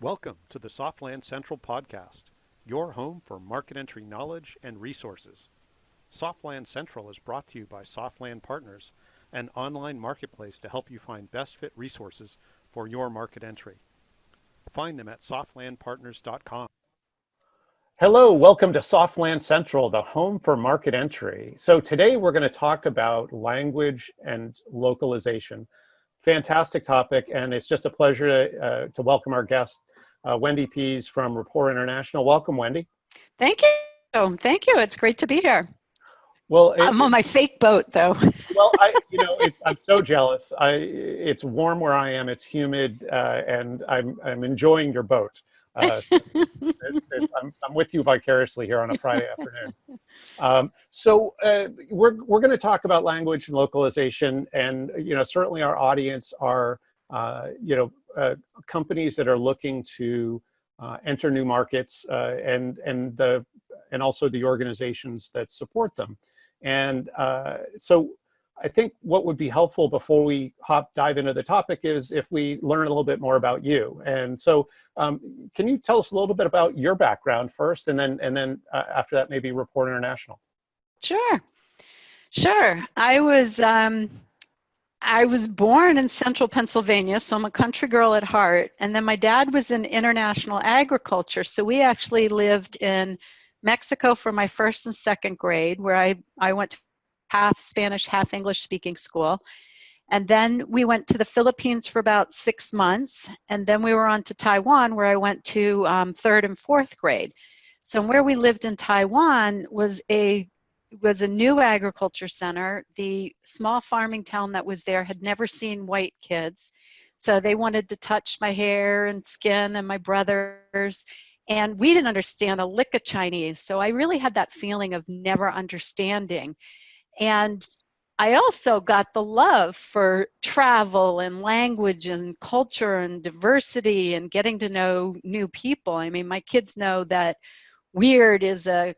Welcome to the Softland Central podcast, your home for market entry knowledge and resources. Softland Central is brought to you by Softland Partners, an online marketplace to help you find best fit resources for your market entry. Find them at softlandpartners.com. Hello, welcome to Softland Central, the home for market entry. So today we're going to talk about language and localization. Fantastic topic, and it's just a pleasure to welcome our guest, Wendy Pease from Rapport International. Welcome, Wendy. Thank you. Thank you. It's great to be here. Well, I'm on my fake boat, though. Well, I'm so jealous. It's warm where I am. It's humid, and I'm enjoying your boat. I'm with you vicariously here on a Friday afternoon. We're going to talk about language and localization, and certainly our audience are companies that are looking to enter new markets, and also the organizations that support them. And so I think what would be helpful before we dive into the topic is if we learn a little bit more about you. And so can you tell us a little bit about your background first, and then after that, maybe Rapport International? Sure. I was born in central Pennsylvania, so I'm a country girl at heart. And then my dad was in international agriculture. So we actually lived in Mexico for my first and second grade, where I went to half Spanish, half English speaking school. And then we went to the Philippines for about 6 months. And then we were on to Taiwan, where I went to third and fourth grade. So where we lived in Taiwan was a new agriculture center. The small farming town that was there had never seen white kids. So they wanted to touch my hair and skin and my brothers. And we didn't understand a lick of Chinese. So I really had that feeling of never understanding. And I also got the love for travel and language and culture and diversity and getting to know new people. I mean, my kids know that weird is a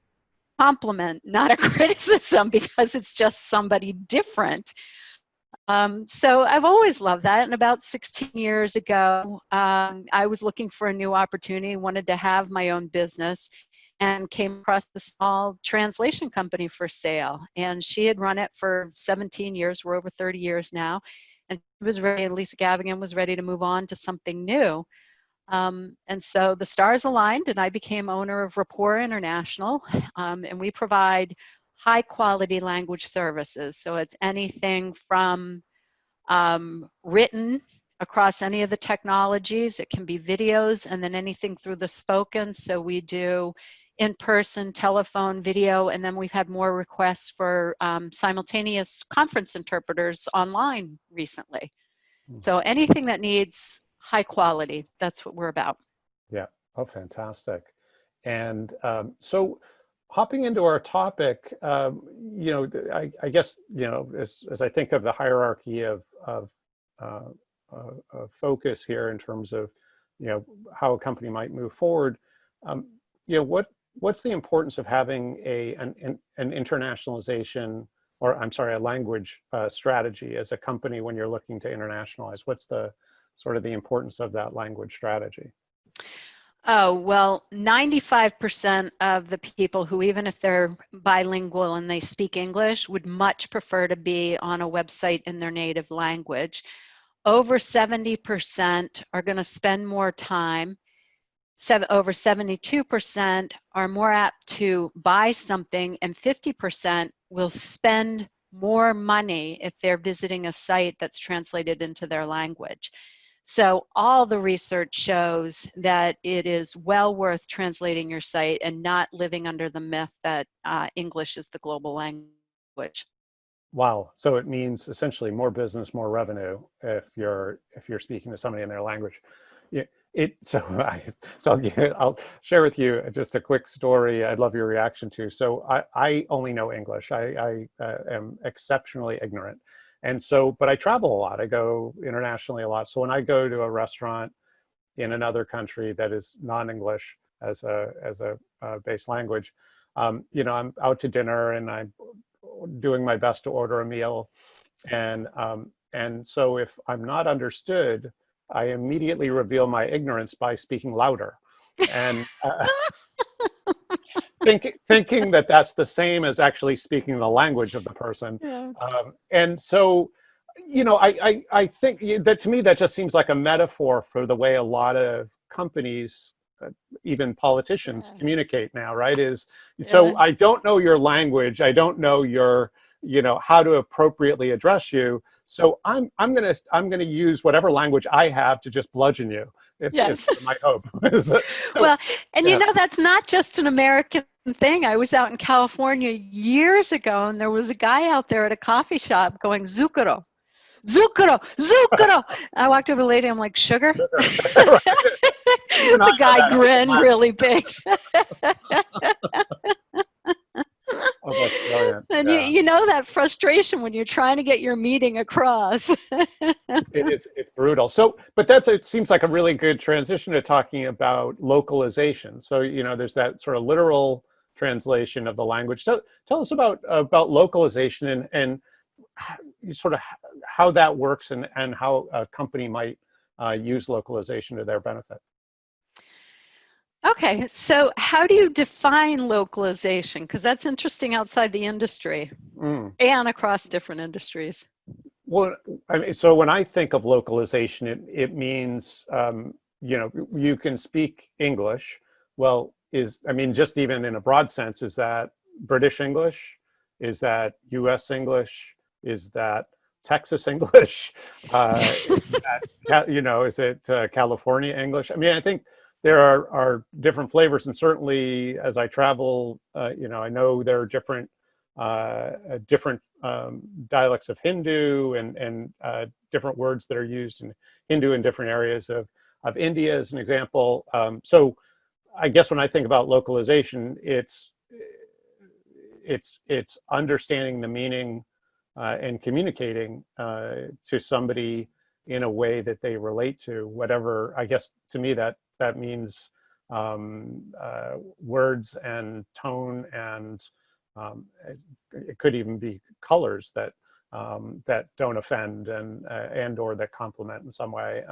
compliment, not a criticism, because it's just somebody different. So I've always loved that. And about 16 years ago, I was looking for a new opportunity, wanted to have my own business, and came across a small translation company for sale. And she had run it for 17 years. We're over 30 years now. And she was ready, Lisa Gavigan was ready to move on to something new. And so the stars aligned, and I became owner of Rapport International. And we provide high quality language services. So it's anything from written across any of the technologies. It can be videos, and then anything through the spoken. So we do in-person, telephone, video, and then we've had more requests for simultaneous conference interpreters online recently. So anything that needs high quality, that's what we're about. Yeah. Oh, fantastic. And so hopping into our topic, I guess, as I think of the hierarchy of focus here in terms of, how a company might move forward, what's the importance of having an internationalization, or I'm sorry, a language strategy as a company when you're looking to internationalize? What's the sort of the importance of that language strategy? Oh, well, 95% of the people who, even if they're bilingual and they speak English, would much prefer to be on a website in their native language. Over 70% are going to spend more time. Over 72% are more apt to buy something, and 50% will spend more money if they're visiting a site that's translated into their language. So all the research shows that it is well worth translating your site and not living under the myth that English is the global language. Wow. So it means essentially more business, more revenue if you're speaking to somebody in their language. Yeah. I'll share with you just a quick story I'd love your reaction to. So I only know English. I am exceptionally ignorant. And so, but I travel a lot. I go internationally a lot. So when I go to a restaurant in another country that is non-English as a base language, I'm out to dinner and I'm doing my best to order a meal. And so if I'm not understood, I immediately reveal my ignorance by speaking louder. And thinking that that's the same as actually speaking the language of the person. Yeah. And so, I think that to me, that just seems like a metaphor for the way a lot of companies, even politicians, Yeah. communicate now, right? Is Yeah. so I don't know your language. I don't know how to appropriately address you. So I'm gonna use whatever language I have to just bludgeon you. It's Yes. sort of my hope. So Well, and yeah. that's not just an American thing. I was out in California years ago, and there was a guy out there at a coffee shop going, Zucchero, Zucchero, Zucchero. I walked over to the lady, I'm like, sugar? Even I The know guy that. I can grinned laugh. really big. Oh, that's brilliant. And Yeah. you know that frustration when you're trying to get your meeting across. It's brutal. So, but it seems like a really good transition to talking about localization. So, there's that sort of literal translation of the language. So, tell us about localization and sort of how that works and how a company might use localization to their benefit. Okay, so how do you define localization? Because that's interesting outside the industry Mm. and across different industries. Well, I mean, so when I think of localization, it means you can speak English. Well, just even in a broad sense, is that British English? Is that U.S. English? Is that Texas English? Is that is it California English? I mean, I think there are different flavors, and certainly as I travel, I know there are different dialects of Hindu and different words that are used in Hindu in different areas of India, as an example. So I guess when I think about localization, it's understanding the meaning and communicating to somebody in a way that they relate to whatever. I guess to me that means words and tone and it could even be colors that don't offend and or that complement in some way.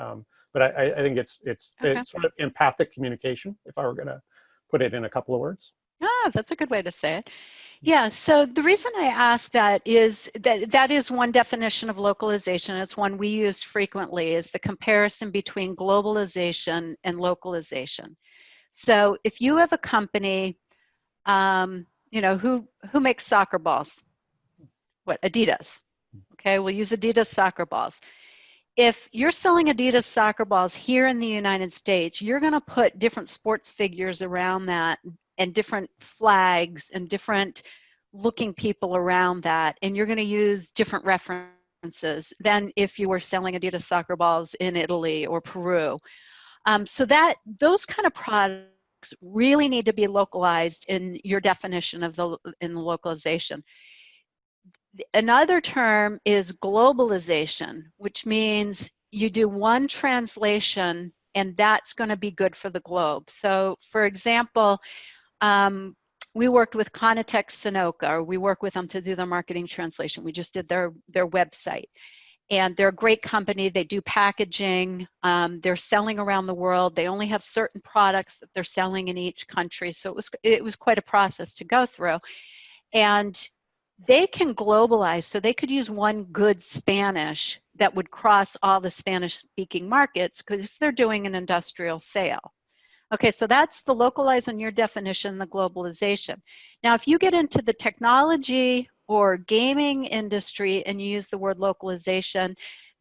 But I think Okay. it's sort of empathic communication, if I were going to put it in a couple of words. Ah, that's a good way to say it. Yeah, so the reason I ask that is that is one definition of localization. It's one we use frequently, is the comparison between globalization and localization. So if you have a company, who makes soccer balls? What, Adidas? Okay, we'll use Adidas soccer balls. If you're selling Adidas soccer balls here in the United States, you're going to put different sports figures around that and different flags and different looking people around that. And you're going to use different references than if you were selling Adidas soccer balls in Italy or Peru. So that those kind of products really need to be localized in your definition of in the localization. Another term is globalization, which means you do one translation and that's going to be good for the globe. So for example, we worked with Conitec Sonoca, or we work with them to do their marketing translation. We just did their website. And they're a great company. They do packaging. They're selling around the world. They only have certain products that they're selling in each country. So it was quite a process to go through. And they can globalize, so they could use one good Spanish that would cross all the Spanish speaking markets because they're doing an industrial sale. Okay, so that's the localize on your definition, the globalization. Now, if you get into the technology or gaming industry and you use the word localization,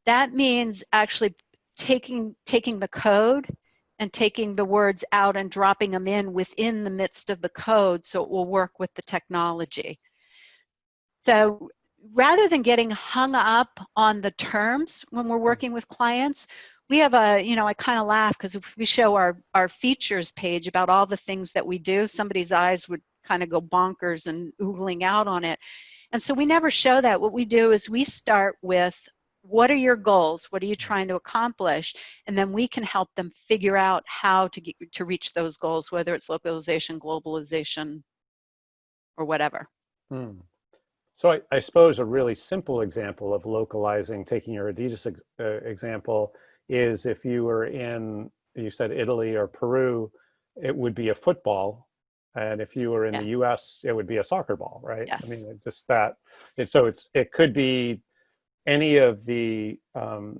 that means actually taking the code and taking the words out and dropping them in within the midst of the code so it will work with the technology. So rather than getting hung up on the terms when we're working with clients, we have I kind of laugh because if we show our features page about all the things that we do, somebody's eyes would kind of go bonkers and oogling out on it. And so we never show that. What we do is we start with, what are your goals? What are you trying to accomplish? And then we can help them figure out how to reach those goals, whether it's localization, globalization, or whatever. Hmm. So I suppose a really simple example of localizing, taking your Adidas example, is if you were in, you said Italy or Peru, it would be a football. And if you were in Yeah. the US, it would be a soccer ball, right? I Yes. mean, just that. It could be any of the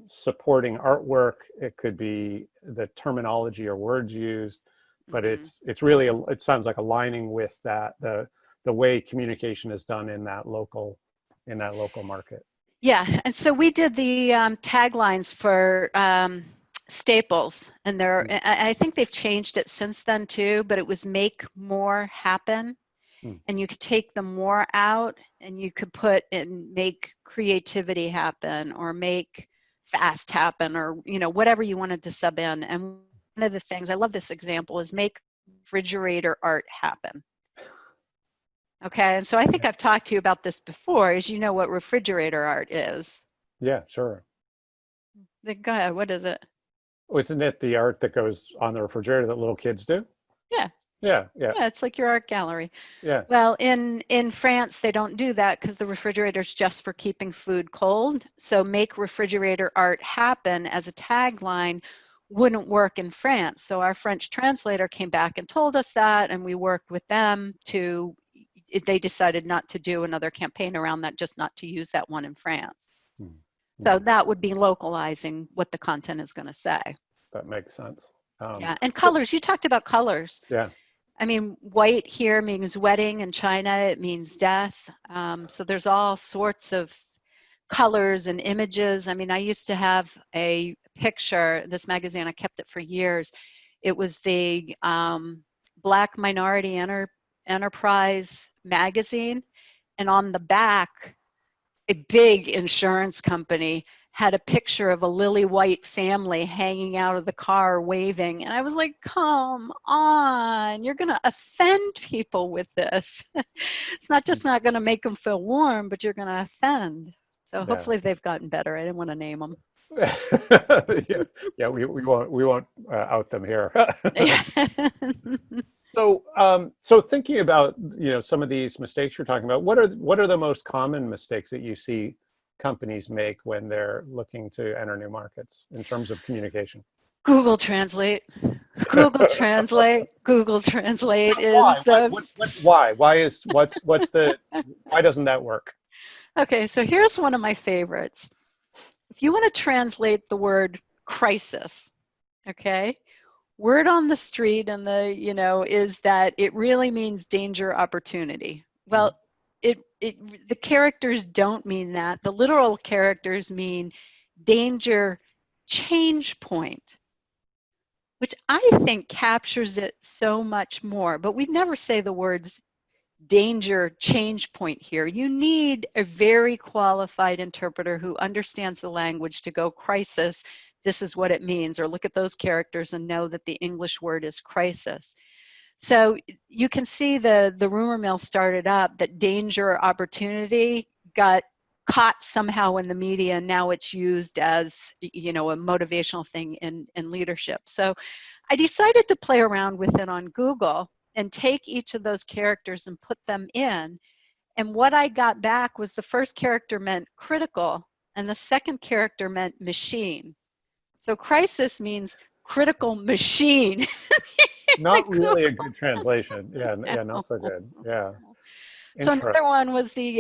supporting artwork. It could be the terminology or words used, but Mm-hmm. it's really, it sounds like aligning with that, the way communication is done in that local market. Yeah, and so we did the taglines for Staples, and I think they've changed it since then too, but it was make more happen. Mm. And you could take the more out and you could put in make creativity happen or make fast happen or, whatever you wanted to sub in. And one of the things, I love this example, is make refrigerator art happen. Okay, and so I think I've talked to you about this before, is you know what refrigerator art is. Yeah, sure. Go ahead, what is it? Isn't it the art that goes on the refrigerator that little kids do? Yeah. Yeah, yeah, Yeah, it's like your art gallery. yeah. Well, in France, they don't do that because the refrigerator's just for keeping food cold. So make refrigerator art happen as a tagline wouldn't work in France. So our French translator came back and told us that, and we worked with them they decided not to do another campaign around that, just not to use that one in France. Mm-hmm. So that would be localizing what the content is going to say. That makes sense. Yeah, and colors, you talked about colors. Yeah. I mean, white here means wedding. In China, it means death. So there's all sorts of colors and images. I mean, I used to have a picture, this magazine, I kept it for years. It was the Black Minority Enterprise magazine. And on the back, a big insurance company had a picture of a lily white family hanging out of the car waving. And I was like, come on, you're going to offend people with this. It's not just not going to make them feel warm, but you're going to offend. So hopefully they've gotten better. I didn't want to name them. Yeah, we won't out them here. So thinking about, some of these mistakes you're talking about, what are the most common mistakes that you see companies make when they're looking to enter new markets in terms of communication? Google Translate. Google Translate. Google Translate is the. Why? Why doesn't that work? Okay, so here's one of my favorites. If you want to translate the word crisis, okay, word on the street and is that it really means danger, opportunity. Well, the characters don't mean that. The literal characters mean danger, change point, which I think captures it so much more. But we never say the words danger, change point here. You need a very qualified interpreter who understands the language to go crisis, this is what it means, or look at those characters and know that the English word is crisis. So you can see the rumor mill started up that danger, opportunity got caught somehow in the media, and now it's used as a motivational thing in leadership. So I decided to play around with it on Google and take each of those characters and put them in. And what I got back was the first character meant critical and the second character meant machine. So crisis means critical machine. Not really a good translation. Yeah, not so good. Yeah. So another one was the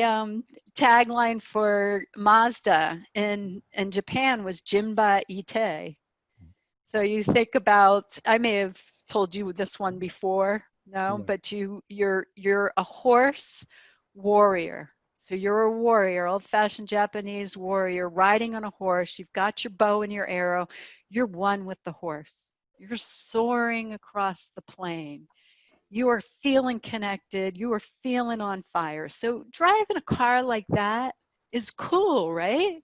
tagline for Mazda in Japan was Jinba Ite. So you think about, I may have told you this one before, no, but you're a horse warrior. So you're a warrior, old-fashioned Japanese warrior, riding on a horse. You've got your bow and your arrow. You're one with the horse. You're soaring across the plain. You are feeling connected. You are feeling on fire. So driving a car like that is cool, right?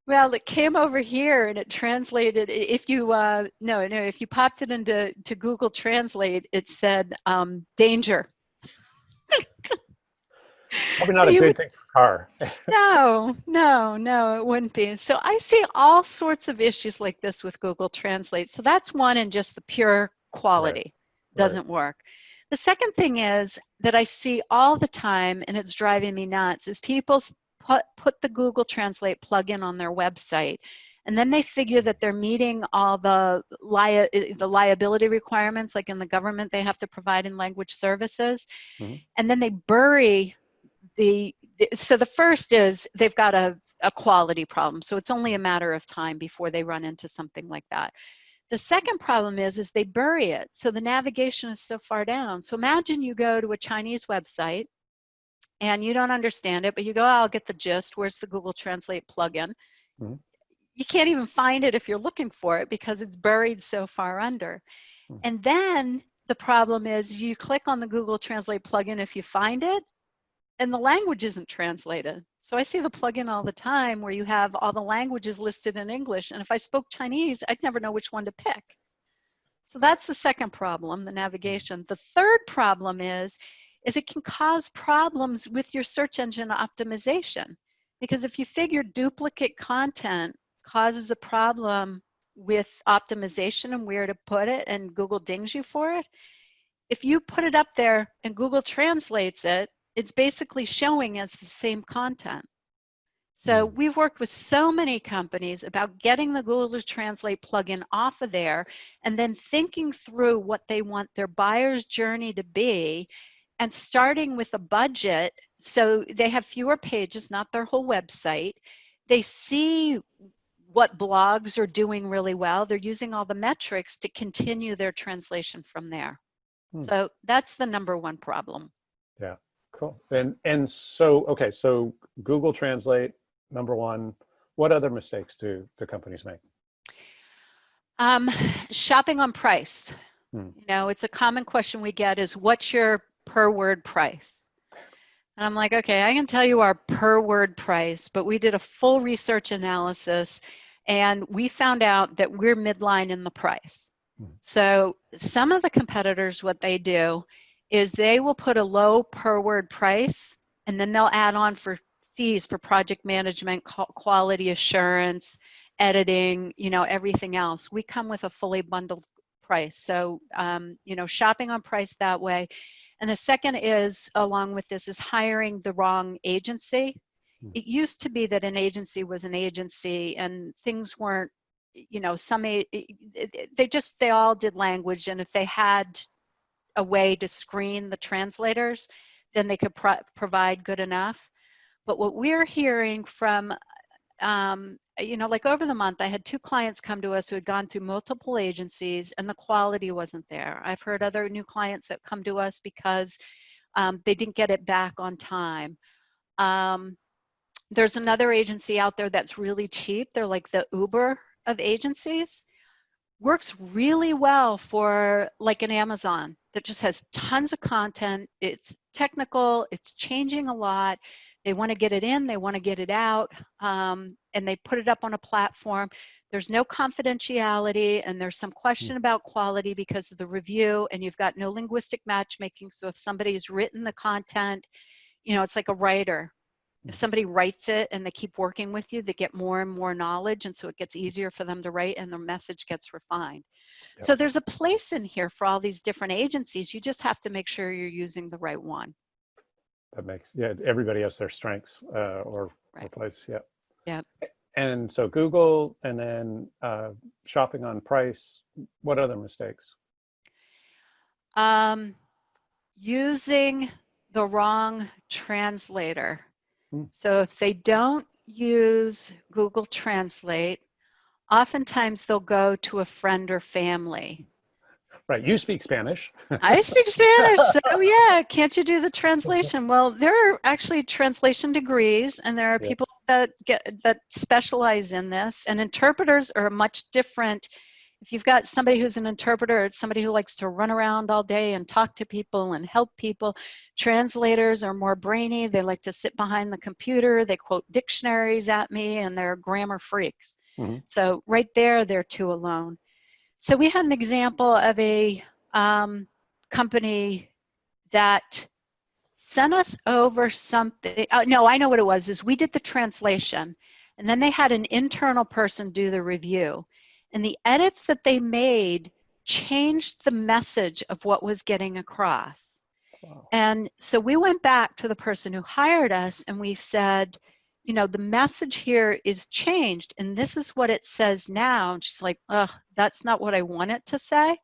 Well, it came over here and it translated. If you if you popped it into Google Translate, it said danger. Probably not a good thing for a car. No, it wouldn't be. So I see all sorts of issues like this with Google Translate. So that's one, and just the pure quality doesn't work. The second thing is that I see all the time, and it's driving me nuts, is people put the Google Translate plugin on their website, And then they figure that they're meeting all the liability requirements, like in the government, they have to provide in language services. Mm-hmm. And then they bury so the first is they've got a quality problem. So it's only a matter of time before they run into something like that. The second problem is they bury it. So the navigation is so far down. So imagine you go to a Chinese website and you don't understand it, but you go, oh, I'll get the gist. Where's the Google Translate plugin? Mm-hmm. You can't even find it if you're looking for it because it's buried so far under. Mm-hmm. And then the problem is you click on the Google Translate plugin if you find it, and the language isn't translated. So I see the plugin all the time where you have all the languages listed in English, and if I spoke Chinese, I'd never know which one to pick. So that's the second problem, the navigation. The third problem is it can cause problems with your search engine optimization. Because if you figure duplicate content causes a problem with optimization and where to put it, and Google dings you for it, if you put it up there and Google translates it, it's basically showing as the same content. So we've worked with so many companies about getting the Google Translate plugin off of there and then thinking through what they want their buyer's journey to be and starting with a budget so they have fewer pages, not their whole website. They see what blogs are doing really well. They're using all the metrics to continue their translation from there. So that's the number one problem. Yeah, cool. And so, okay, so Google Translate, number one. What other mistakes do companies make? Shopping on price. You know, it's a common question we get is, what's your per word price? And I'm like, okay, I can tell you our per word price, but we did a full research analysis and we found out that we're midline in the price. So some of the competitors, what they do is they will put a low per word price and then they'll add on for fees for project management, quality assurance, editing, you know, everything else. We come with a fully bundled price. So, you know, shopping on price that way. And the second is, along with this, is hiring the wrong agency. It used to be that an agency was an agency and things weren't, you know, they all did language, and if they had a way to screen the translators, then they could provide good enough. But what we're hearing from, you know, like over the month, I had 2 clients come to us who had gone through multiple agencies and the quality wasn't there. I've heard other new clients that come to us because they didn't get it back on time. There's another agency out there that's really cheap. They're like the Uber of agencies. Works really well for like an Amazon that just has tons of content. It's technical, it's changing a lot. They want to get it in, they want to get it out, and they put it up on a platform. There's no confidentiality, and there's some question about quality because of the review, and you've got no linguistic matchmaking. So if somebody's written the content, you know, it's like a writer. If somebody writes it and they keep working with you, they get more and more knowledge, and so it gets easier for them to write and the message gets refined. Yep. So there's a place in here for all these different agencies. You just have to make sure you're using the right one. That makes, yeah, everybody has their strengths or place. Yeah. Yeah. And so Google, and then shopping on price. What other mistakes? Using the wrong translator. So if they don't use Google Translate, oftentimes they'll go to a friend or family. Right, you speak Spanish. I speak Spanish, so yeah, can't you do the translation? Well, there are actually translation degrees, and there are people that specialize in this, and interpreters are much different. If you've got somebody who's an interpreter, it's somebody who likes to run around all day and talk to people and help people. Translators are more brainy. They like to sit behind the computer. They quote dictionaries at me, and they're grammar freaks. So right there, they're 2 alone. So we had an example of a company that sent us over something. No, I know what it was. Is we did the translation, and then they had an internal person do the review. And the edits that they made changed the message of what was getting across. Wow. And so we went back to the person who hired us and we said, the message here is changed, and this is what it says now. And she's like, ugh, that's not what I want it to say.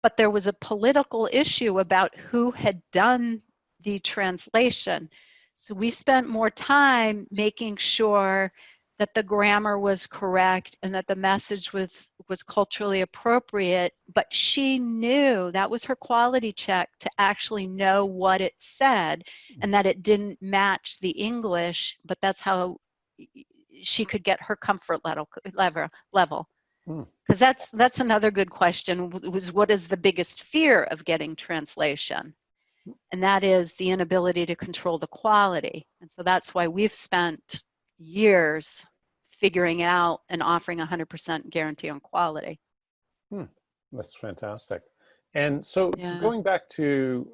But there was a political issue about who had done the translation. So we spent more time making sure that the grammar was correct and that the message was culturally appropriate. But she knew, that was her quality check, to actually know what it said and that it didn't match the English, but that's how she could get her comfort level. Hmm. Because that's another good question, was what is the biggest fear of getting translation? And that is the inability to control the quality. And so that's why we've spent years figuring out and offering 100% guarantee on quality. That's fantastic. And so Yeah. going back to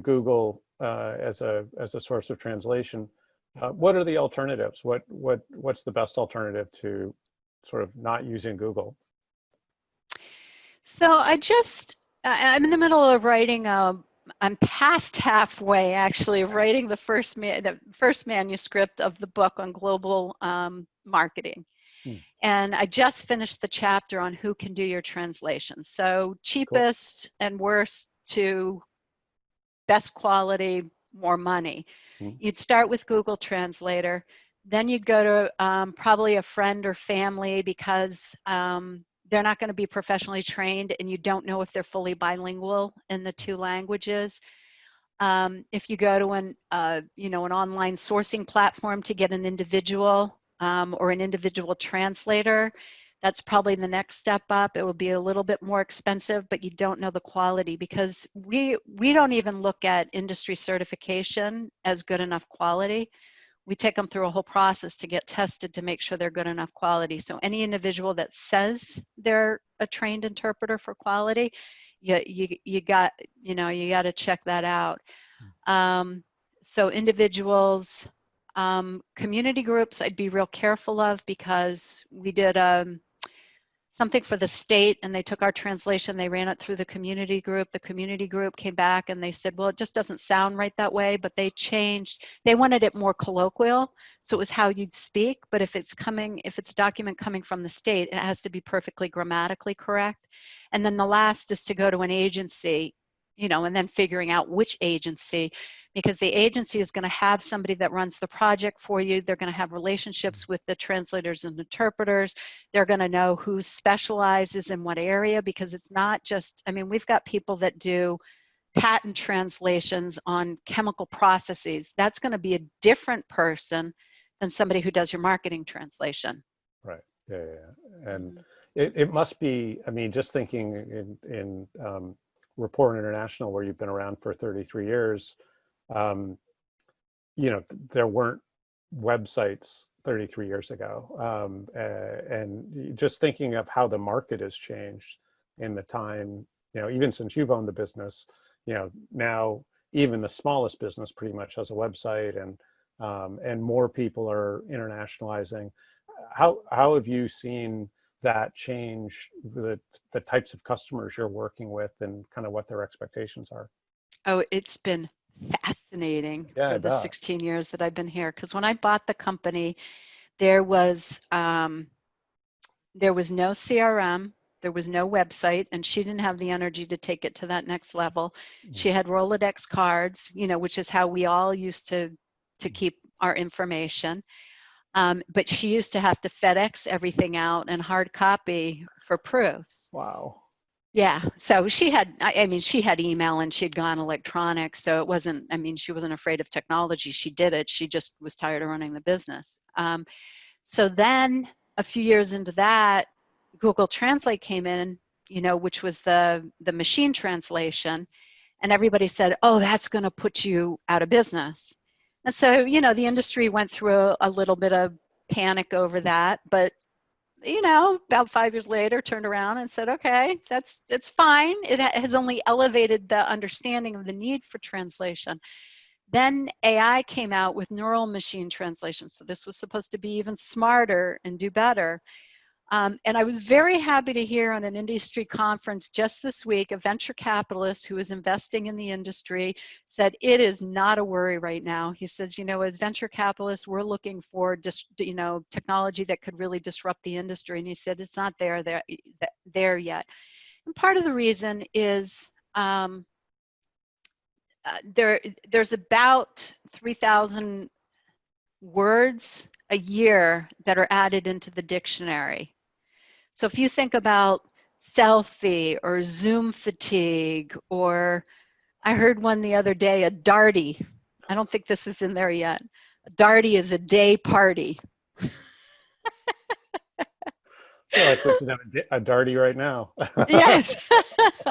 Google as a source of translation, what are the alternatives? What's the best alternative to sort of not using Google? So I'm in the middle of writing I'm past halfway actually of writing the first manuscript of the book on global marketing. And I just finished the chapter on who can do your translations. So cheapest and worst to best quality, more money. You'd start with Google Translator. Then you'd go to probably a friend or family, because they're not going to be professionally trained and you don't know if they're fully bilingual in the two languages. If you go to an online sourcing platform to get an individual or an individual translator, that's probably the next step up. It will be a little bit more expensive, but you don't know the quality, because we don't even look at industry certification as good enough quality. We take them through a whole process to get tested to make sure they're good enough quality. So any individual that says they're a trained interpreter for quality, you got to check that out. So individuals, community groups, I'd be real careful of, because we did something for the state and they took our translation, they ran it through the community group. The community group came back and they said, well, it just doesn't sound right that way, but they wanted it more colloquial. So it was how you'd speak, but if it's a document coming from the state, it has to be perfectly grammatically correct. And then the last is to go to an agency, and then figuring out which agency, because the agency is going to have somebody that runs the project for you. They're going to have relationships with the translators and interpreters. They're going to know who specializes in what area, because it's not just, we've got people that do patent translations on chemical processes. That's going to be a different person than somebody who does your marketing translation. Right. Yeah. And it must be, just thinking in Rapport International, where you've been around for 33 years, there weren't websites 33 years ago. And just thinking of how the market has changed in the time, even since you've owned the business, now even the smallest business pretty much has a website, and more people are internationalizing. How have you seen that change the types of customers you're working with and kind of what their expectations are? Oh, it's been fascinating for the 16 years that I've been here. Because when I bought the company, there was no CRM, there was no website, and she didn't have the energy to take it to that next level. She had Rolodex cards, which is how we all used to keep our information. But she used to have to FedEx everything out and hard copy for proofs. Wow. Yeah. So she had email and she'd gone electronic. So it wasn't, she wasn't afraid of technology. She did it. She just was tired of running the business. So then a few years into that, Google Translate came in, which was the machine translation. And everybody said, oh, that's going to put you out of business. And so, the industry went through a little bit of panic over that. But about 5 years later, turned around and said, okay, it's fine. It has only elevated the understanding of the need for translation. Then AI came out with neural machine translation. So this was supposed to be even smarter and do better. And I was very happy to hear on an industry conference just this week, a venture capitalist who is investing in the industry said, it is not a worry right now. He says, as venture capitalists, we're looking for technology that could really disrupt the industry. And he said, it's not there yet. And part of the reason is there's about 3,000 words a year that are added into the dictionary. So if you think about selfie or Zoom fatigue, or I heard one the other day, a darty. I don't think this is in there yet. A darty is a day party. I feel like we should have a darty right now. Yes,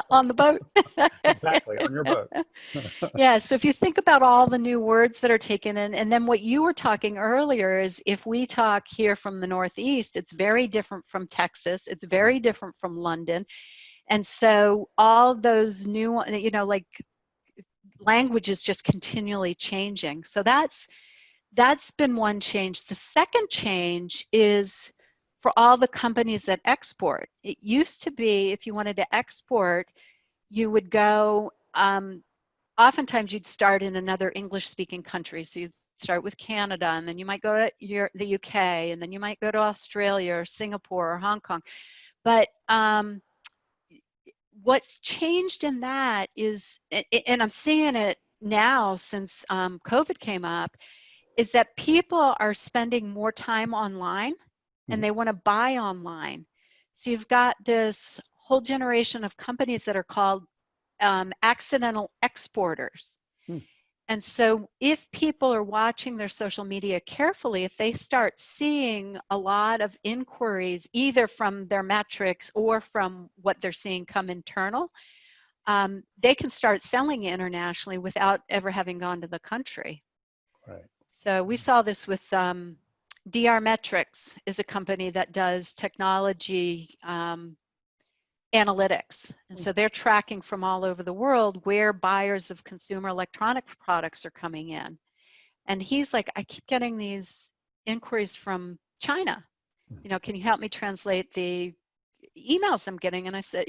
on the boat. Exactly, on your boat. Yeah, so if you think about all the new words that are taken in, and then what you were talking earlier is if we talk here from the Northeast, it's very different from Texas, it's very different from London. And so all those new, like language is just continually changing. So that's been one change. The second change is for all the companies that export. It used to be if you wanted to export, you would go, oftentimes you'd start in another English-speaking country. So you'd start with Canada, and then you might go to the UK, and then you might go to Australia or Singapore or Hong Kong. But what's changed in that is, and I'm seeing it now since COVID came up, is that people are spending more time online and they want to buy online. So you've got this whole generation of companies that are called accidental exporters. And so if people are watching their social media carefully, if they start seeing a lot of inquiries, either from their metrics or from what they're seeing come internal, they can start selling internationally without ever having gone to the country. Right. So we saw this with DR Metrics is a company that does technology analytics. And so they're tracking from all over the world where buyers of consumer electronic products are coming in. And he's like, I keep getting these inquiries from China. Can you help me translate the emails I'm getting? And I said,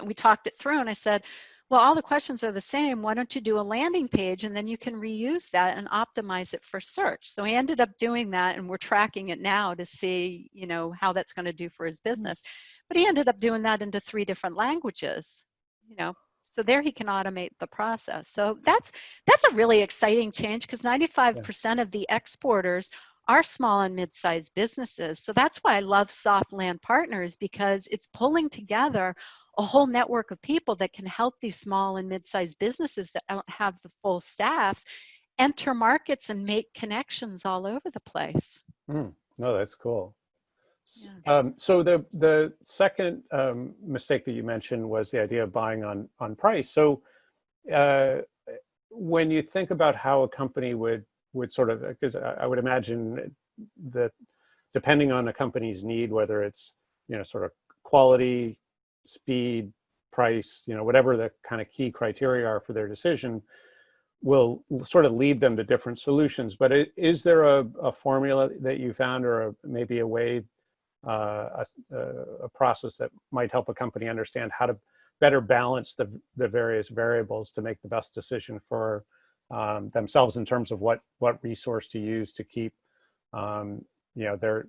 we talked it through and I said, well, all the questions are the same. Why don't you do a landing page and then you can reuse that and optimize it for search? So he ended up doing that, and we're tracking it now to see, how that's going to do for his business. But he ended up doing that into 3 different languages, so there he can automate the process. So that's a really exciting change, because 95% of the exporters are small and mid-sized businesses. So that's why I love Softland Partners, because it's pulling together a whole network of people that can help these small and mid-sized businesses that don't have the full staffs enter markets and make connections all over the place. No, that's cool. Yeah. So the second mistake that you mentioned was the idea of buying on price. So when you think about how a company would sort of, because I would imagine that depending on a company's need, whether it's sort of quality, speed, price, whatever the kind of key criteria are for their decision, will sort of lead them to different solutions. But is there a formula that you found, or maybe a way, a process that might help a company understand how to better balance the various variables to make the best decision for themselves in terms of what resource to use to keep their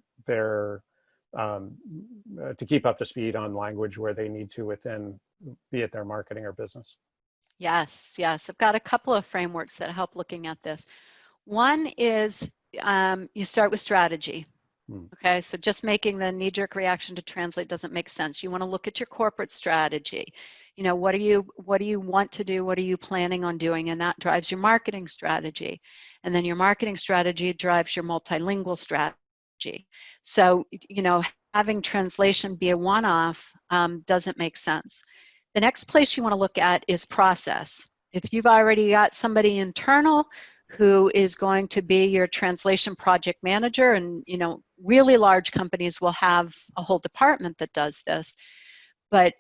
to keep up to speed on language where they need to within, be it their marketing or business? Yes. I've got a couple of frameworks that help looking at this. One is you start with strategy. Okay, so just making the knee-jerk reaction to translate doesn't make sense. You want to look at your corporate strategy. What do you want to do? What are you planning on doing? And that drives your marketing strategy. And then your marketing strategy drives your multilingual strategy. So, having translation be a one-off doesn't make sense. The next place you want to look at is process. If you've already got somebody internal who is going to be your translation project manager, and really large companies will have a whole department that does this, but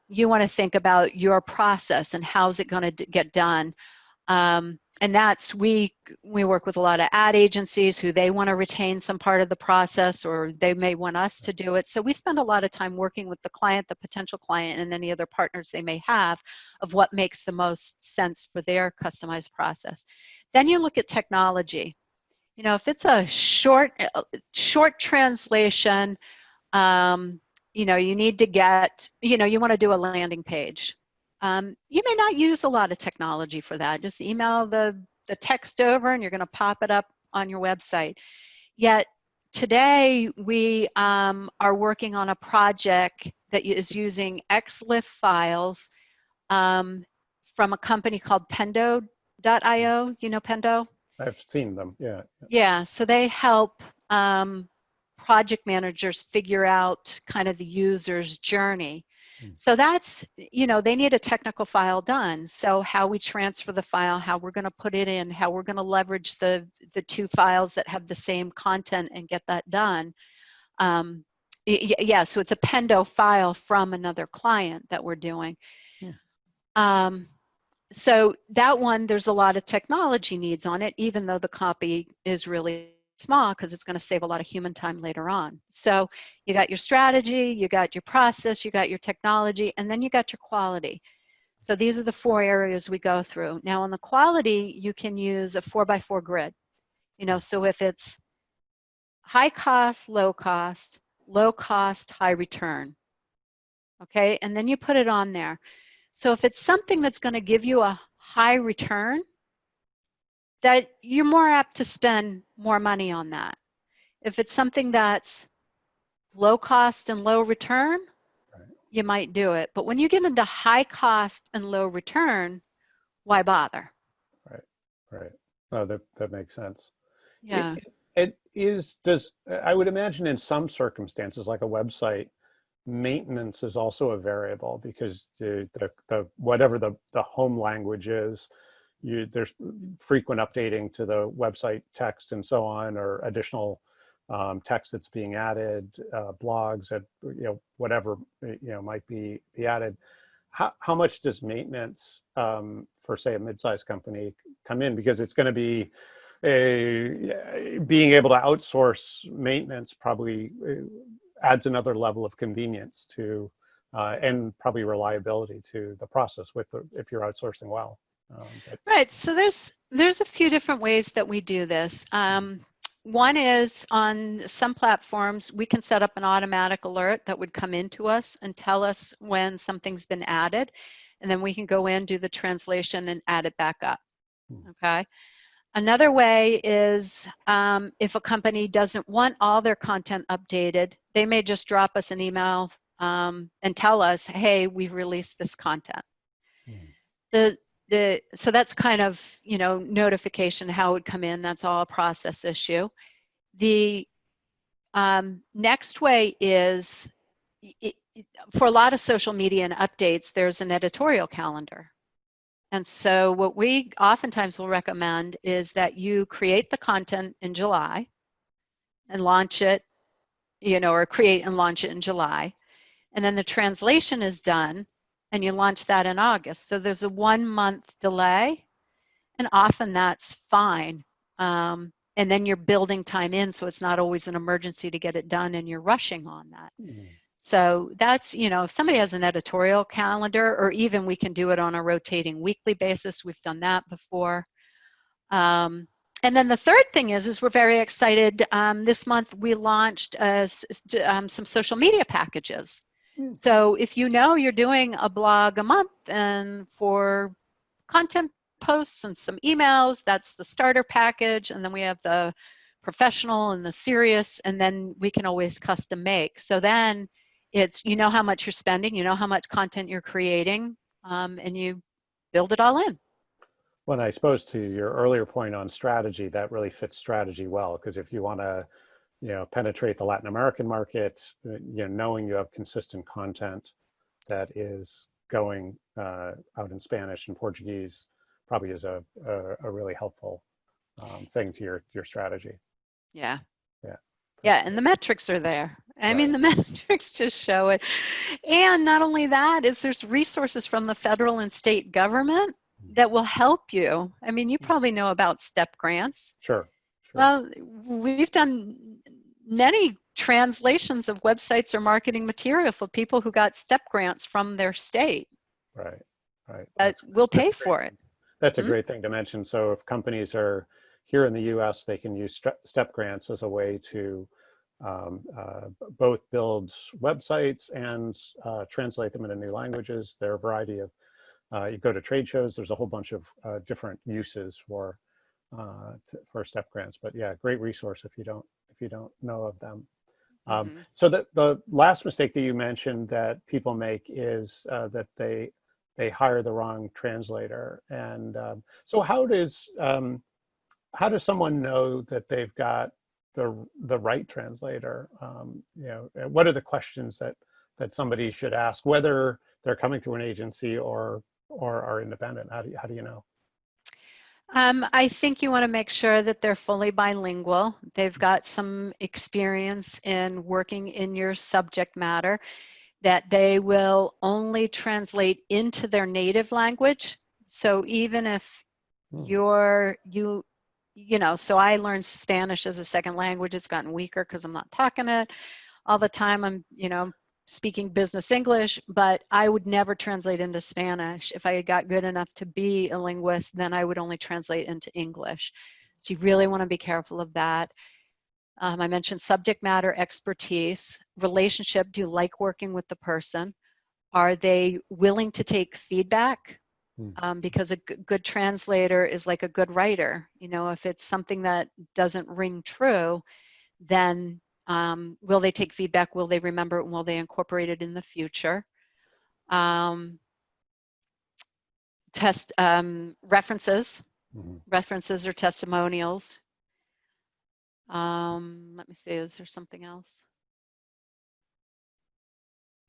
you want to think about your process and how's it going to get done. and that's, we work with a lot of ad agencies who they want to retain some part of the process, or they may want us to do it. So we spend a lot of time working with the client, the potential client, and any other partners they may have of what makes the most sense for their customized process. Then you look at technology. You know, if it's a short translation, you know, you need to get, you know, you want to do a landing page. You may not use a lot of technology for that. Just email the text over and you're going to pop it up on your website. Yet today we are working on a project that is using XLIF files from a company called Pendo.io. You know Pendo? I've seen them, yeah. Yeah, so they help project managers figure out kind of the user's journey. So that's, you know, they need a technical file done. So how we transfer the file, how we're going to put it in, how we're going to leverage the two files that have the same content and get that done. Yeah, so it's a Pendo file from another client that we're doing. So that one, there's a lot of technology needs on it, even though the copy is really small, because it's going to save a lot of human time later on. So you got your strategy, you got your process, you got your technology, and then you got your quality. So these are the 4 areas we go through. Now on the quality, you can use a 4x4 grid. You know, so if it's high cost, low cost, high return. Okay, and then you put it on there. So if it's something that's going to give you a high return, that you're more apt to spend more money on that. If it's something that's low cost and low return, you might do it. But when you get into high cost and low return, why bother? Right. No, that makes sense. Yeah. I would imagine in some circumstances, like a website, maintenance is also a variable, because the whatever the home language is, there's frequent updating to the website text and so on, or additional text that's being added, blogs that, you know, whatever, you know, might be added. How much does maintenance for, say, a mid-sized company come in? Because it's going to be being able to outsource maintenance probably adds another level of convenience to and probably reliability to the process if you're outsourcing well. Right. So there's a few different ways that we do this. One is, on some platforms, we can set up an automatic alert that would come into us and tell us when something's been added, and then we can go in, do the translation, and add it back up. Okay. Another way is if a company doesn't want all their content updated, they may just drop us an email and tell us, hey, we've released this content. So that's kind of, you know, notification, how it would come in. That's all a process issue. The next way is, for a lot of social media and updates, there's an editorial calendar. And so what we oftentimes will recommend is that you create the content in July and launch it, you know, or create and launch it in July. And then the translation is done and you launch that in August. So there's a 1-month delay, and often that's fine. And then you're building time in, so it's not always an emergency to get it done and you're rushing on that. So that's, you know, if somebody has an editorial calendar, or even we can do it on a rotating weekly basis. We've done that before. And then the third thing is we're very excited. This month we launched some social media packages. So if you know you're doing a blog a month, and for content posts and some emails, that's the starter package. And then we have the professional and the serious, and then we can always custom make. So then it's, you know how much you're spending, you know how much content you're creating, and you build it all in. Well, I suppose to your earlier point on strategy, that really fits strategy well, because if you want to, you know, penetrate the Latin American market, you know, knowing you have consistent content that is going out in Spanish and Portuguese probably is a really helpful thing to your strategy. Yeah. Yeah. Yeah, and the metrics are there. I mean, Right. the metrics just show it. And not only that, is there's resources from the federal and state government that will help you. I mean, you probably know about STEP grants. Sure. Sure. Well, we've done many translations of websites or marketing material for people who got STEP grants from their state. Right. Right. That will pay for it. That's a great thing to mention. So if companies are here in the U.S., they can use STEP grants as a way to both build websites and translate them into new languages. There are a variety of, you go to trade shows, there's a whole bunch of different uses for STEP grants. But yeah, great resource if you don't know of them. So the last mistake that you mentioned that people make is that they hire the wrong translator. And so how does someone know that they've got the right translator? What are the questions that somebody should ask, whether they're coming through an agency or are independent? How do you know? I think you want to make sure that they're fully bilingual. They've got some experience in working in your subject matter, that they will only translate into their native language. So even if so I learned Spanish as a second language. It's gotten weaker because I'm not talking it all the time. I'm, speaking business English, but I would never translate into Spanish. If I got good enough to be a linguist, then I would only translate into English. So you really want to be careful of that. I mentioned subject matter expertise, relationship. Do you like working with the person? Are they willing to take feedback? Because a good translator is like a good writer. If it's something that doesn't ring true, then will they take feedback? Will they remember it? Will they incorporate it in the future? Test references. References or testimonials. Let me see, is there something else?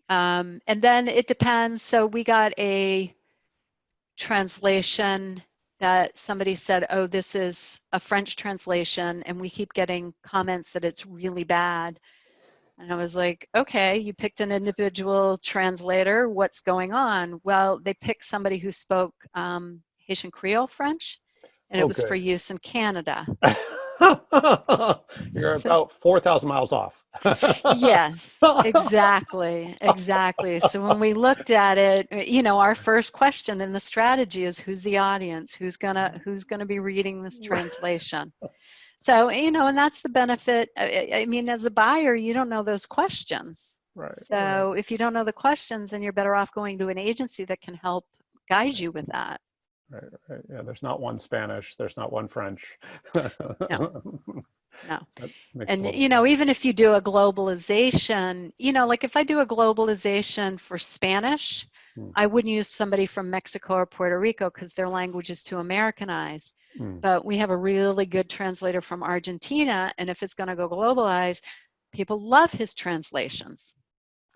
And then it depends. So we got a translation that somebody said, oh, this is a French translation, and we keep getting comments that it's really bad. And I was like, okay, you picked an individual translator. What's going on? Well, they picked somebody who spoke Haitian Creole French, and it was for use in Canada. You're about 4,000 miles off. Yes, exactly. So when we looked at it, our first question in the strategy is, who's the audience? Who's gonna be reading this translation? So, and that's the benefit. I mean, as a buyer, you don't know those questions. Right. So if you don't know the questions, then you're better off going to an agency that can help guide you with that. Right. Yeah, there's not one Spanish, there's not one French. No. And, even if you do a globalization, like if I do a globalization for Spanish, I wouldn't use somebody from Mexico or Puerto Rico because their language is too Americanized. But we have a really good translator from Argentina, and if it's going to go globalized, people love his translations.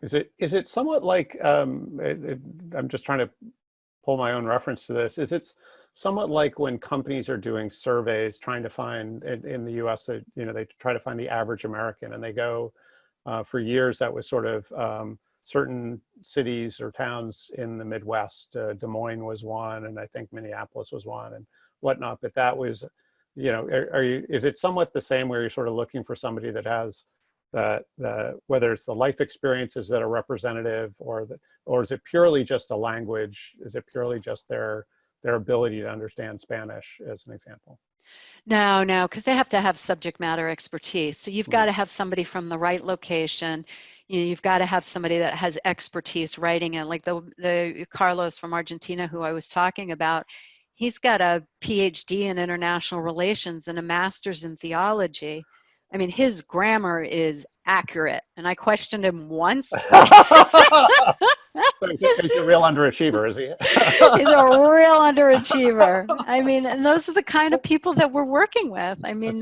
Is it somewhat like, I'm just trying to pull my own reference to this, is it somewhat like when companies are doing surveys trying to find, in the US, they try to find the average American, and they go, for years that was sort of certain cities or towns in the Midwest. Des Moines was one, and I think Minneapolis was one, and whatnot. But that was, is it somewhat the same, where you're sort of looking for somebody that has whether it's the life experiences that are representative, or is it purely just a language? Is it purely just their ability to understand Spanish, as an example? No, because they have to have subject matter expertise. So you've got to have somebody from the right location. You've got to have somebody that has expertise writing it. Like the Carlos from Argentina, who I was talking about, he's got a PhD in international relations and a master's in theology. I mean, his grammar is accurate, and I questioned him once. He's a real underachiever, is he? He's a real underachiever. I mean, and those are the kind of people that we're working with. I mean,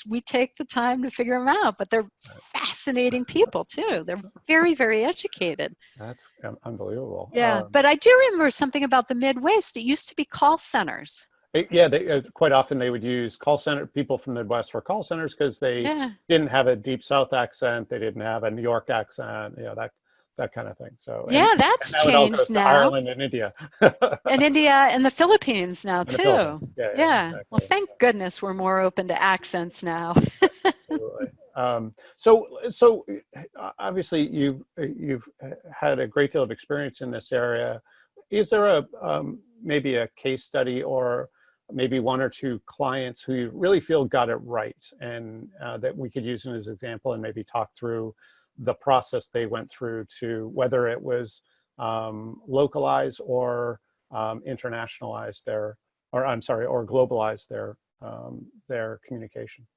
we take the time to figure them out, but they're fascinating people too. They're very, very educated. That's unbelievable. Yeah, but I do remember something about the Midwest. It used to be call centers. Yeah, quite often they would use people from the Midwest for call centers because they didn't have a deep South accent, they didn't have a New York accent, that kind of thing. So, Yeah, and that's now it all goes changed to now. Ireland and India. And India and the Philippines now And the too. Philippines. Yeah, yeah, Yeah. Well, exactly. thank goodness we're more open to accents now. Absolutely. So obviously you've had a great deal of experience in this area. Is there a maybe a case study or maybe one or two clients who you really feel got it right, and that we could use as an example and maybe talk through the process they went through to whether it was localize or internationalize their, or I'm sorry, or globalize their communication?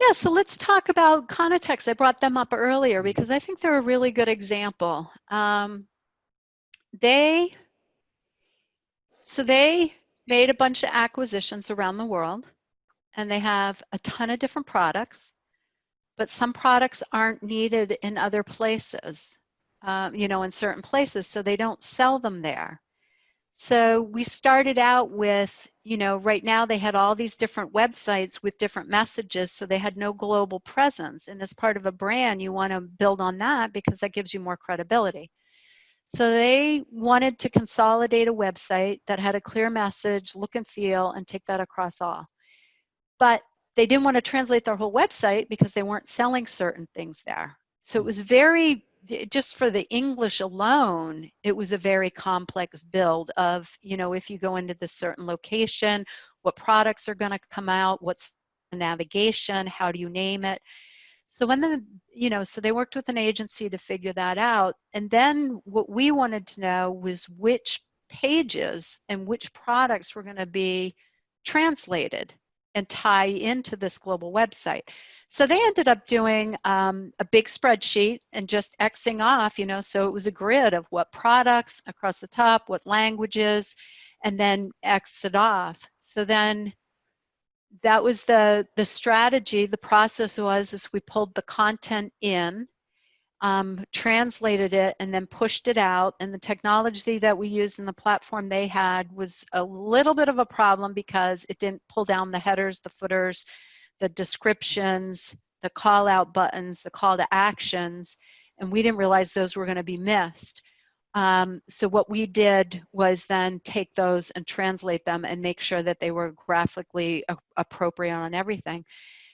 Yeah, so let's talk about Conitext. I brought them up earlier because I think they're a really good example. They made a bunch of acquisitions around the world, and they have a ton of different products, but some products aren't needed in other places, in certain places, so they don't sell them there. So we started out with, right now they had all these different websites with different messages, so they had no global presence. And as part of a brand, you want to build on that because that gives you more credibility. So they wanted to consolidate a website that had a clear message, look and feel, and take that across all. But they didn't want to translate their whole website because they weren't selling certain things there. So it was just for the English alone, it was a very complex build of, if you go into this certain location, what products are going to come out, what's the navigation, how do you name it? So so they worked with an agency to figure that out. And then what we wanted to know was which pages and which products were going to be translated and tie into this global website. So they ended up doing a big spreadsheet and just Xing off, so it was a grid of what products across the top, what languages, and then X it off. So then that was the strategy. The process was we pulled the content in, translated it, and then pushed it out. And the technology that we used in the platform they had was a little bit of a problem because it didn't pull down the headers, the footers, the descriptions, the call out buttons, the call to actions, and we didn't realize those were going to be missed. So what we did was then take those and translate them and make sure that they were graphically appropriate on everything.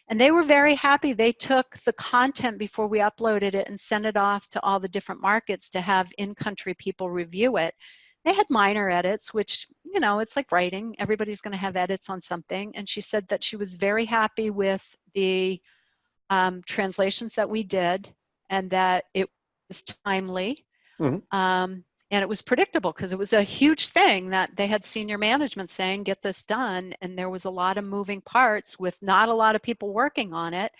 And they were very happy. They took the content before we uploaded it and sent it off to all the different markets to have in-country people review it. They had minor edits, which, it's like writing. Everybody's going to have edits on something. And she said that she was very happy with the translations that we did and that it was timely. And it was predictable because it was a huge thing that they had senior management saying, get this done. And there was a lot of moving parts with not a lot of people working on it.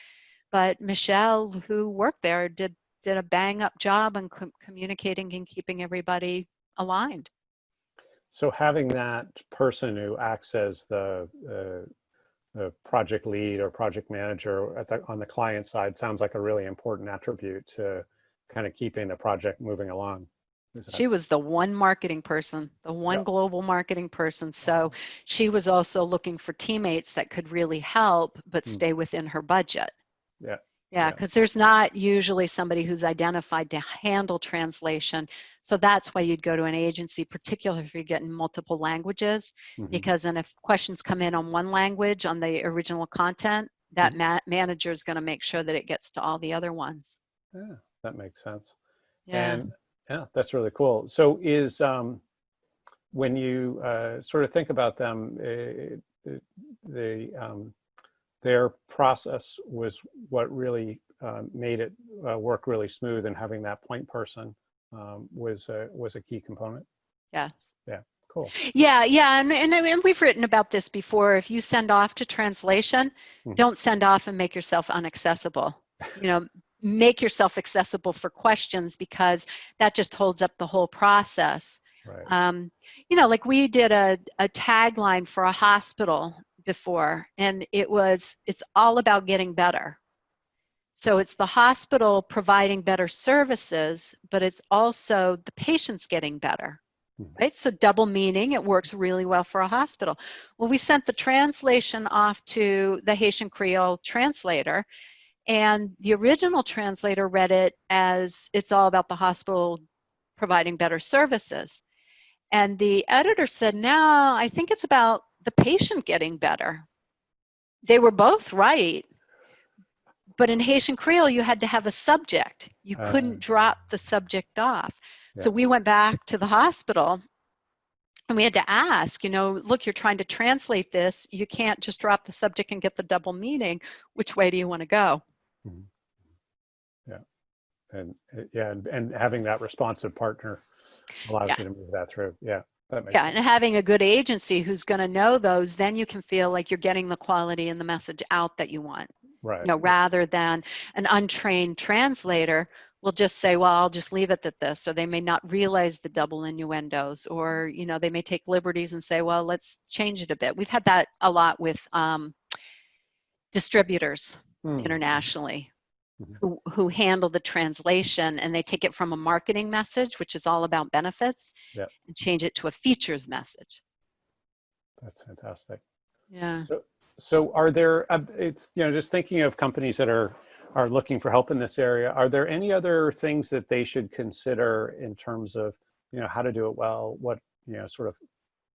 But Michelle, who worked there, did a bang up job on communicating and keeping everybody aligned. So having that person who acts as the project lead or project manager on the client side sounds like a really important attribute to kind of keeping the project moving along. She was the one marketing person, the one global marketing person. So she was also looking for teammates that could really help, but stay within her budget. Yeah, because there's not usually somebody who's identified to handle translation. So that's why you'd go to an agency, particularly if you're getting multiple languages, because then if questions come in on one language on the original content, that manager is going to make sure that it gets to all the other ones. Yeah, that makes sense. Yeah. And yeah, that's really cool. So is when you sort of think about them, their process was what really made it work really smooth, and having that point person was a key component. Yeah. Yeah. Cool. Yeah, and we've written about this before. If you send off to translation, don't send off and make yourself inaccessible. Make yourself accessible for questions, because that just holds up the whole process. Right. Like we did a tagline for a hospital before, and it's all about getting better. So it's the hospital providing better services, but it's also the patients getting better. Right? So double meaning, it works really well for a hospital. Well, we sent the translation off to the Haitian Creole translator, And the original translator read it as it's all about the hospital providing better services. And the editor said, no, I think it's about the patient getting better. They were both right. But in Haitian Creole, you had to have a subject. You couldn't drop the subject off. Yeah. So we went back to the hospital and we had to ask, look, you're trying to translate this. You can't just drop the subject and get the double meaning. Which way do you want to go? Mhm. Yeah. And having that responsive partner allows you to move that through. Yeah. That makes sense. And having a good agency who's going to know those, then you can feel like you're getting the quality and the message out that you want. Right. Rather than an untrained translator will just say, well, I'll just leave it at this, or they may not realize the double innuendos, or they may take liberties and say, well, let's change it a bit. We've had that a lot with distributors internationally who handle the translation, and they take it from a marketing message, which is all about benefits, and change it to a features message. That's fantastic. Yeah. So are there, just thinking of companies that are looking for help in this area, are there any other things that they should consider in terms of, how to do it well? What, sort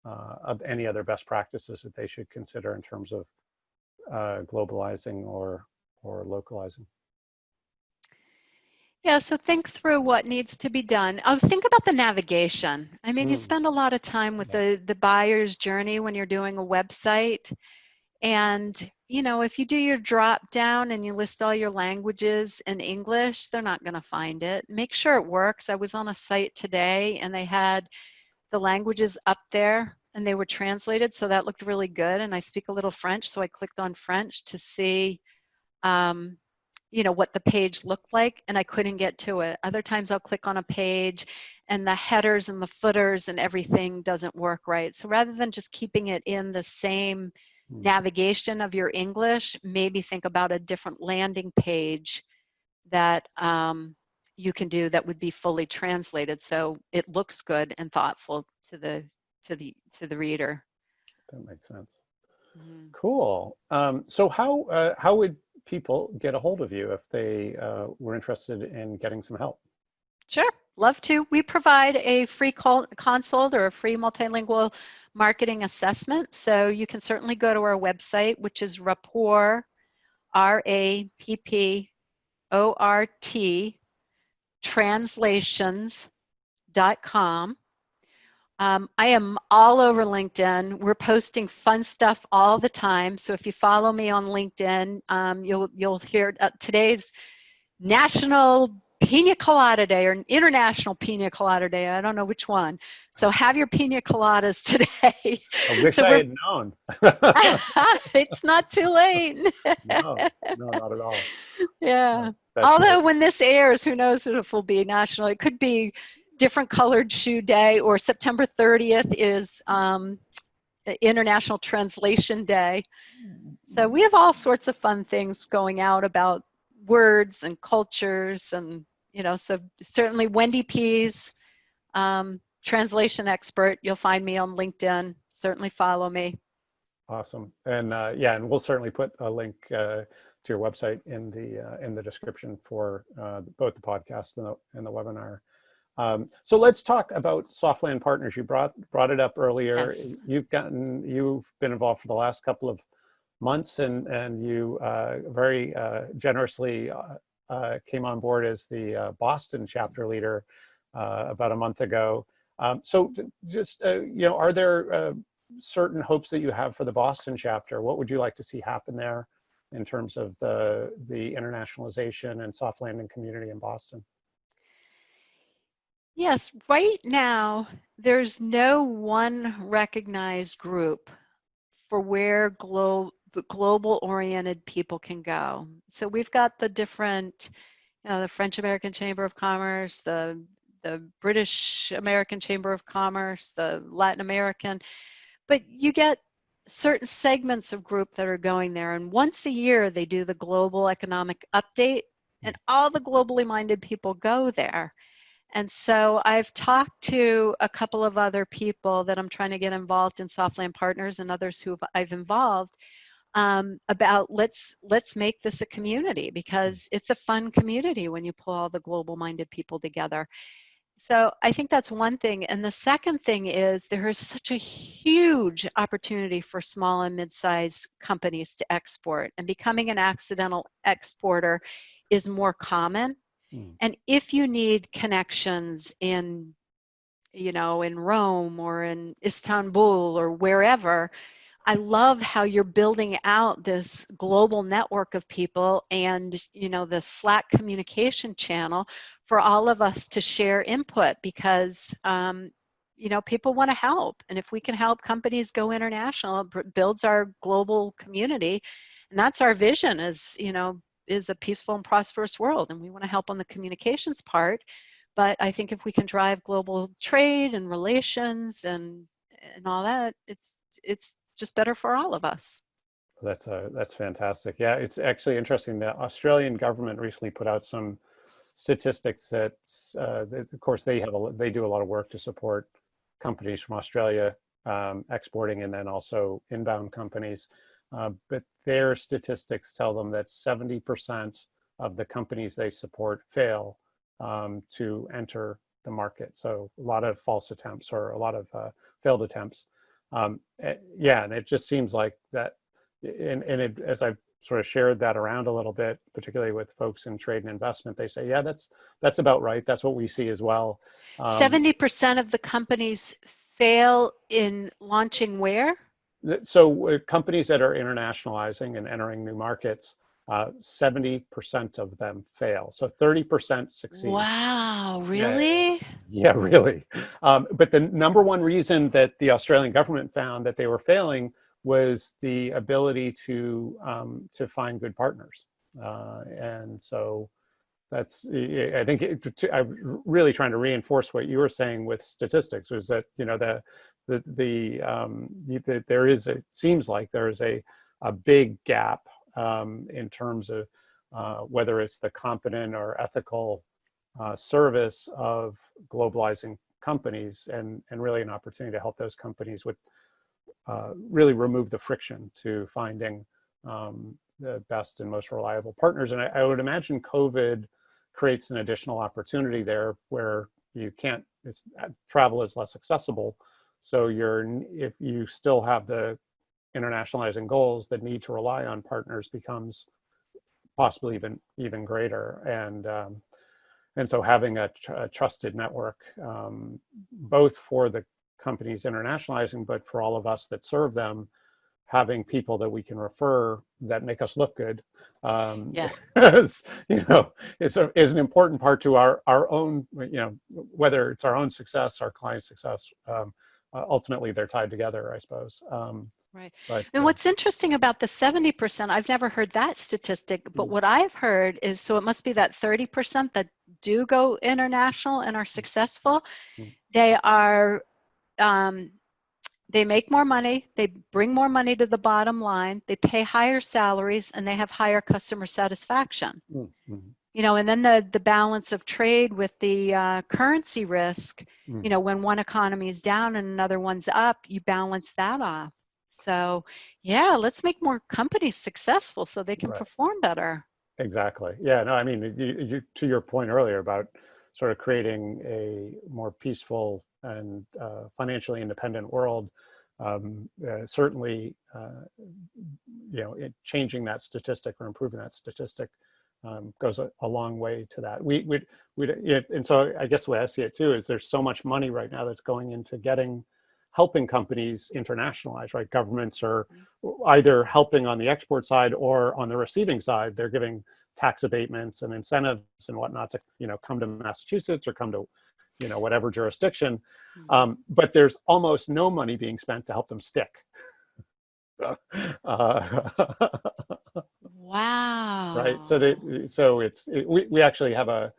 of any other best practices that they should consider in terms of globalizing or localizing? Yeah, so think through what needs to be done. Think about the navigation. I mean, you spend a lot of time with the buyer's journey when you're doing a website. And, if you do your drop down and you list all your languages in English, they're not going to find it. Make sure it works. I was on a site today and they had the languages up there and they were translated. So that looked really good. And I speak a little French. So I clicked on French to see, what the page looked like, and I couldn't get to it. Other times I'll click on a page and the headers and the footers and everything doesn't work right. So rather than just keeping it in the same navigation of your English, maybe think about a different landing page that you can do that would be fully translated so it looks good and thoughtful to the reader. That makes sense. Cool. So how would people get a hold of you if they were interested in getting some help? Sure, love to. We provide a free consult or a free multilingual marketing assessment. So you can certainly go to our website, which is Rapport, RAPPORT, translations.com. I am all over LinkedIn. We're posting fun stuff all the time. So if you follow me on LinkedIn, you'll hear today's National Pina Colada Day or International Pina Colada Day. I don't know which one. So have your pina coladas today. I wish I had known. It's not too late. No, not at all. Yeah. That's Although great. when this airs, who knows if it will be national. It could be different colored shoe day, or September 30th is International Translation Day. So we have all sorts of fun things going out about words and cultures, and so certainly Wendy Pease, translation expert. You'll find me on LinkedIn. Certainly follow me. Awesome. And and we'll certainly put a link to your website in the description for both the podcast and the webinar. So let's talk about Softland Partners. You brought it up earlier. Yes. You've been involved for the last couple of months, and you very generously came on board as the Boston chapter leader about a month ago. So just are there certain hopes that you have for the Boston chapter? What would you like to see happen there in terms of the internationalization and soft landing community in Boston? Yes, right now there's no one recognized group for where global-oriented people can go. So we've got the different, the French American Chamber of Commerce, the British American Chamber of Commerce, the Latin American, but you get certain segments of group that are going there. And once a year, they do the Global Economic Update, and all the globally minded people go there. And so I've talked to a couple of other people that I'm trying to get involved in Softland Partners and others who I've involved about let's make this a community, because it's a fun community when you pull all the global-minded people together. So I think that's one thing. And the second thing is there is such a huge opportunity for small and mid-sized companies to export, and becoming an accidental exporter is more common. And if you need connections in, in Rome or in Istanbul or wherever, I love how you're building out this global network of people and, the Slack communication channel for all of us to share input, because, people want to help. And if we can help companies go international, it builds our global community. And that's our vision is a peaceful and prosperous world. And we want to help on the communications part. But I think if we can drive global trade and relations and all that, it's just better for all of us. That's fantastic. Yeah, it's actually interesting. The Australian government recently put out some statistics that, of course, they do a lot of work to support companies from Australia exporting, and then also inbound companies. But their statistics tell them that 70% of the companies they support fail to enter the market. So a lot of false attempts, or a lot of failed attempts. Yeah, and it just seems like that, as I've sort of shared that around a little bit, particularly with folks in trade and investment, they say, yeah, that's about right. That's what we see as well. 70% of the companies fail in launching where? So companies that are internationalizing and entering new markets, 70% of them fail. So 30% succeed. Wow, really? Yeah, really. But the number one reason that the Australian government found that they were failing was the ability to find good partners. And so that's, I think I'm really trying to reinforce what you were saying with statistics, was that, there is, it seems like there is a big gap in terms of whether it's the competent or ethical service of globalizing companies, and really an opportunity to help those companies with really remove the friction to finding the best and most reliable partners. And I would imagine COVID creates an additional opportunity there, where travel is less accessible. So if you still have the internationalizing goals, the need to rely on partners becomes possibly even greater. And so having a trusted network, both for the companies internationalizing, but for all of us that serve them, having people that we can refer that make us look good, is an important part to our own, whether it's our own success, our client success. Ultimately, they're tied together, I suppose. Right. But, and what's interesting about the 70%, I've never heard that statistic, but what I've heard is, so it must be that 30% that do go international and are successful. They are, they make more money, they bring more money to the bottom line, they pay higher salaries, and they have higher customer satisfaction. And then the balance of trade with the currency risk, when one economy is down and another one's up, you balance that off. So yeah, let's make more companies successful so they can perform better. Exactly. Yeah, no, I mean, you to your point earlier about sort of creating a more peaceful and financially independent world, certainly, changing that statistic or improving that statistic goes a long way to that. And so I guess the way I see it too is there's so much money right now that's going into helping companies internationalize, right? Governments are either helping on the export side, or on the receiving side, they're giving tax abatements and incentives and whatnot to, come to Massachusetts or come to, whatever jurisdiction. But there's almost no money being spent to help them stick. Wow. Right. So we actually have a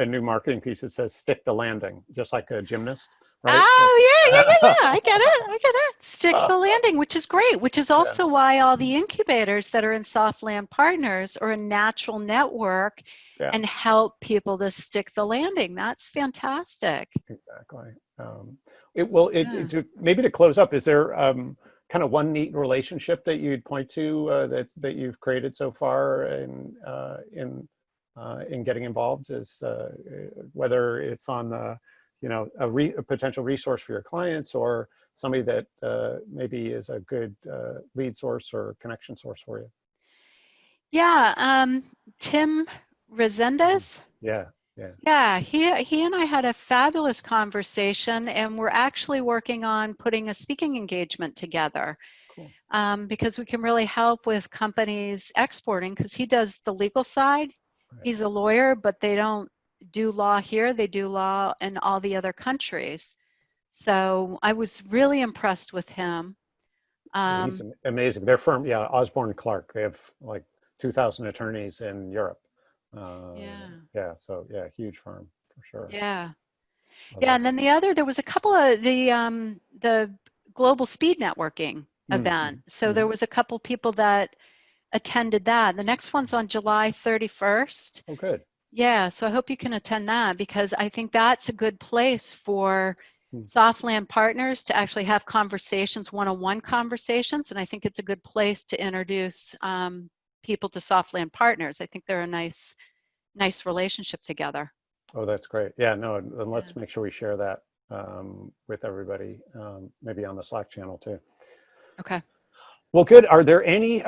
new marketing piece that says "stick the landing," just like a gymnast. Right? Oh, yeah. I get it. Stick the landing, which is great, which is also why all the incubators that are in Softland Partners are a natural network and help people to stick the landing. That's fantastic. Exactly. Maybe to close up, is there kind kind of one neat relationship that you'd point to that you've created so far in getting involved is whether it's on the, a potential resource for your clients or somebody that maybe is a good lead source or connection source for you? Yeah, Tim Resendez. Yeah. Yeah, he and I had a fabulous conversation, and we're actually working on putting a speaking engagement together. Cool. Because we can really help with companies exporting, because he does the legal side. Right. He's a lawyer, but they don't do law here. They do law in all the other countries. So I was really impressed with him. He's amazing. Their firm, Osborne Clark, they have like 2,000 attorneys in Europe. So huge firm for sure. Yeah. And then there was a couple of the global speed networking event. So there was a couple people that attended that. The next one's on July 31st. Oh, good. Yeah, so I hope you can attend that, because I think that's a good place for Softland partners to actually have conversations, one-on-one conversations, and I think it's a good place to introduce people to Softland partners. I think they're a nice relationship together. Oh, that's great. Yeah, no, and let's make sure we share that with everybody, maybe on the Slack channel too. Okay. Well, good. Are there any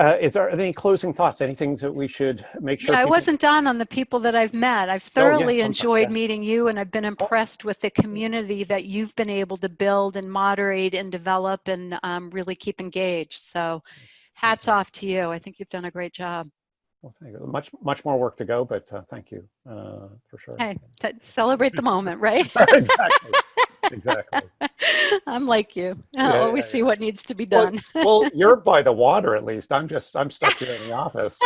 closing thoughts? Any things that we should make sure? Yeah, I wasn't done on the people that I've met. I've thoroughly enjoyed meeting you, and I've been impressed with the community that you've been able to build and moderate and develop and really keep engaged. So hats off to you. I think you've done a great job. Well, thank you. Much more work to go, but thank you for sure. Hey, celebrate the moment, right? Exactly. I'm like you. I always see what needs to be done. Well, you're by the water at least. I'm stuck here in the office.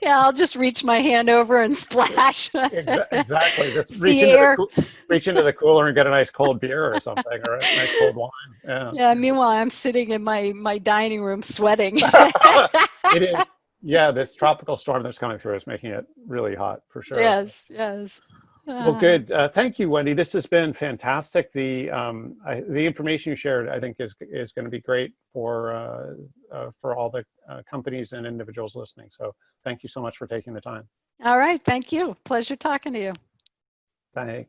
Yeah, I'll just reach my hand over and splash. Exactly. Just reach into the cooler and get a nice cold beer or something, or a nice cold wine. Yeah. Meanwhile, I'm sitting in my dining room sweating. It is. Yeah, this tropical storm that's coming through is making it really hot for sure. Yes. Well, good. Thank you, Wendy. This has been fantastic. The information you shared, I think, is going to be great for all the companies and individuals listening. So thank you so much for taking the time. All right. Thank you. Pleasure talking to you. Thanks.